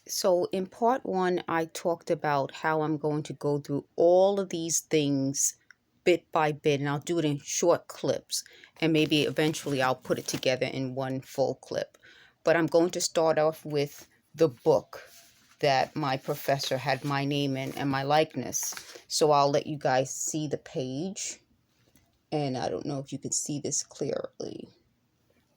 So in part one, I talked about how I'm going to go through all of these things bit by bit, and I'll do it in short clips, and maybe eventually I'll put it together in one full clip. But I'm going to start off with the book that my professor had my name in and my likeness. So I'll let you guys see the page, and I don't know if you can see this clearly,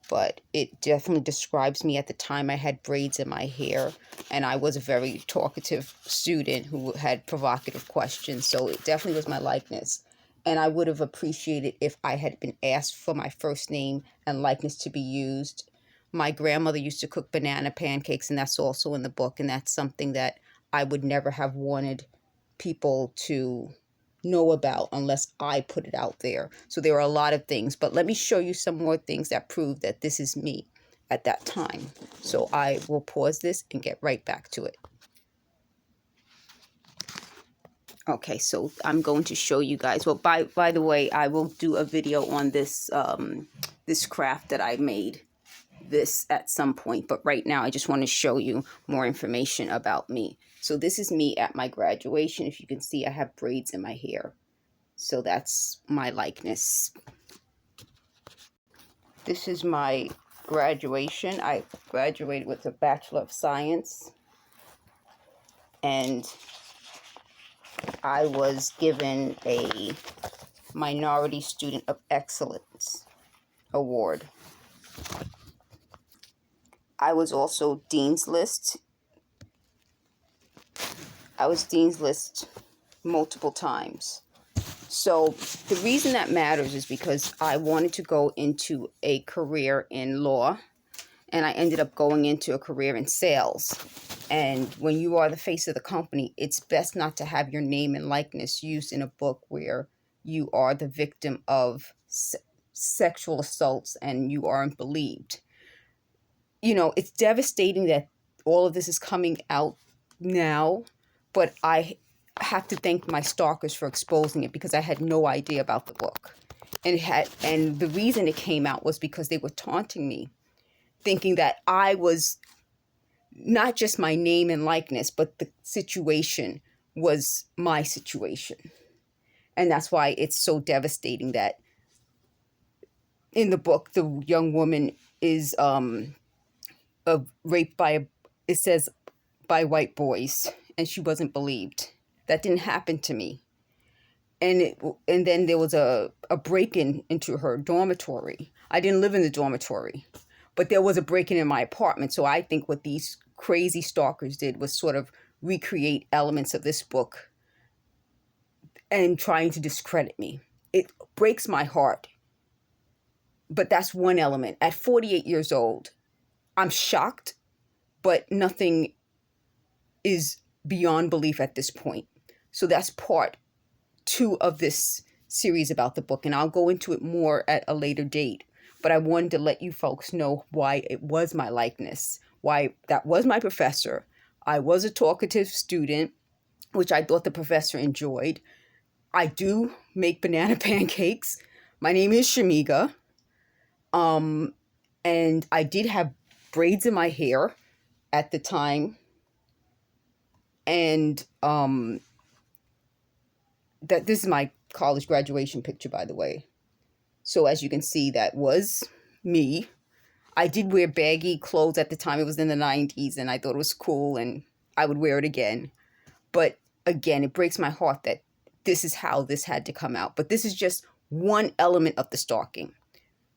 but it definitely describes me. At the time I had braids in my hair, and I was a very talkative student who had provocative questions, so it definitely was my likeness. And I would have appreciated if I had been asked for my first name and likeness to be used. My grandmother used to cook banana pancakes, and that's also in the book, and that's something that I would never have wanted people to know about unless I put it out there. So there are a lot of things, but let me show you some more things that prove that this is me at that time. So I will pause this and get right back to it. Okay, so I'm going to show you guys. Well, by the way, I will do a video on this this craft that I made this at some point, but right now I just want to show you more information about me. So this is me at my graduation. If you can see, I have braids in my hair. So that's my likeness. This is my graduation. I graduated with a Bachelor of Science, and I was given a Minority Student of Excellence award. I was also Dean's List. I was Dean's List multiple times. So the reason that matters is because I wanted to go into a career in law, and I ended up going into a career in sales. And when you are the face of the company, it's best not to have your name and likeness used in a book where you are the victim of sexual assaults and you aren't believed. You know, it's devastating that all of this is coming out now, but I have to thank my stalkers for exposing it, because I had no idea about the book. And the reason it came out was because they were taunting me, thinking that I was not just my name and likeness, but the situation was my situation. And that's why it's so devastating that in the book, the young woman is raped by, it says, by white boys, and she wasn't believed. That didn't happen to me. And then there was a break-in into her dormitory. I didn't live in the dormitory, but there was a break-in in my apartment. So I think what these crazy stalkers did was sort of recreate elements of this book and trying to discredit me. It breaks my heart. But that's one element. At 48 years old, I'm shocked, but nothing is beyond belief at this point. So that's part 2 of this series about the book, and I'll go into it more at a later date. But I wanted to let you folks know why it was my likeness, why that was my professor. I was a talkative student, which I thought the professor enjoyed. I do make banana pancakes. My name is Shamega. And I did have braids in my hair at the time. And that this is my college graduation picture, by the way. So as you can see, that was me. I did wear baggy clothes at the time. It was in the 90s, and I thought it was cool, and I would wear it again. But again, it breaks my heart that this is how this had to come out. But this is just one element of the stalking.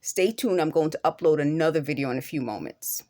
Stay tuned. I'm going to upload another video in a few moments.